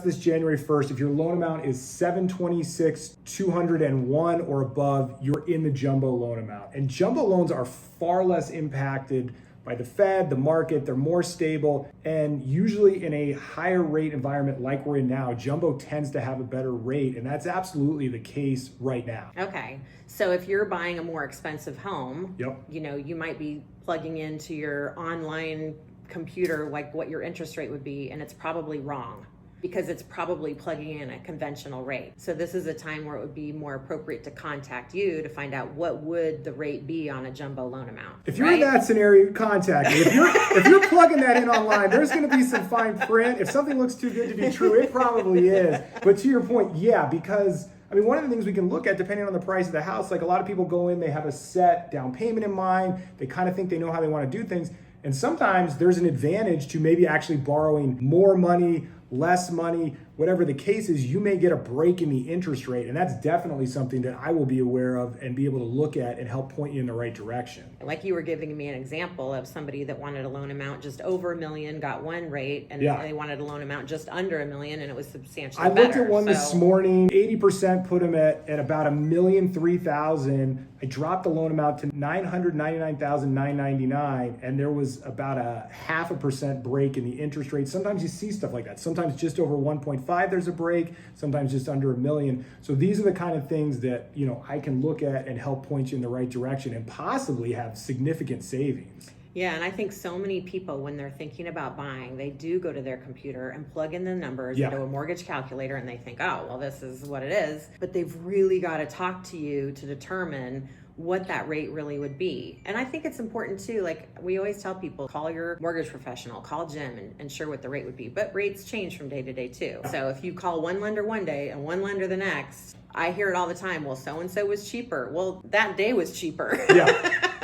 this January 1st, if your loan amount is 726,201 or above, you're in the jumbo loan amount. And jumbo loans are far less impacted by the Fed, the market. They're more stable, and usually in a higher rate environment like we're in now, jumbo tends to have a better rate, and that's absolutely the case right now. Okay, so if you're buying a more expensive home, Yep. you might be plugging into your online computer like what your interest rate would be, and it's probably wrong because it's probably plugging in a conventional rate. So this is a time where it would be more appropriate to contact you to find out what would the rate be on a jumbo loan amount. If you're in that scenario, contact me. If you're plugging that in online, there's going to be some fine print. If something looks too good to be true, it probably is. But to your point, yeah, because one of the things we can look at, depending on the price of the house, like a lot of people go in, they have a set down payment in mind. They kind of think they know how they want to do things. And sometimes there's an advantage to maybe actually borrowing more money, less money, whatever the case is. You may get a break in the interest rate, and that's definitely something that I will be aware of and be able to look at and help point you in the right direction. Like you were giving me an example of somebody that wanted a loan amount just over $1 million, got one rate, and they wanted a loan amount just under $1 million, and it was substantially better. I looked at one this morning. 80% put them at about $1,003,000. I dropped the loan amount to $999,999, and there was about a 0.5% break in the interest rate. Sometimes you see stuff like that. Sometimes just over 1.5 there's a break, sometimes just under $1 million. So these are the kind of things that I can look at and help point you in the right direction and possibly have significant savings. Yeah, and I think so many people, when they're thinking about buying, they do go to their computer and plug in the numbers into a mortgage calculator, and they think, oh, well, this is what it is. But they've really got to talk to you to determine what that rate really would be. And I think it's important too, like we always tell people, call your mortgage professional, call Jim and share what the rate would be. But rates change from day to day too. So if you call one lender one day and one lender the next, I hear it all the time, well, so-and-so was cheaper. Well, that day was cheaper.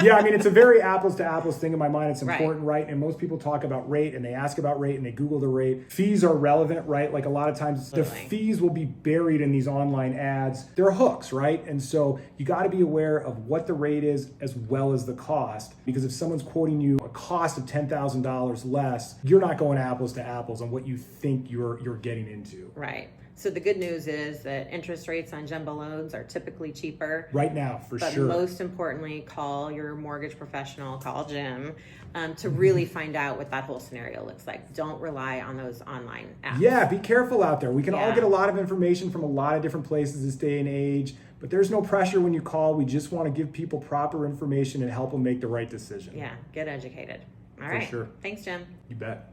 Yeah, it's a very apples to apples thing in my mind. It's important, right? And most people talk about rate and they ask about rate and they Google the rate. Fees are relevant, right? Like a lot of times the fees will be buried in these online ads. They're hooks, right? And so you got to be aware of what the rate is as well as the cost. Because if someone's quoting you a cost of $10,000 less, you're not going apples to apples on what you think you're getting into. Right. So the good news is that interest rates on jumbo loans are typically cheaper. Right now, for sure. But most importantly, call your mortgage professional, call Jim, to really find out what that whole scenario looks like. Don't rely on those online apps. Yeah, be careful out there. We can all get a lot of information from a lot of different places this day and age, but there's no pressure when you call. We just want to give people proper information and help them make the right decision. Yeah, get educated. All right. For sure. Thanks, Jim. You bet.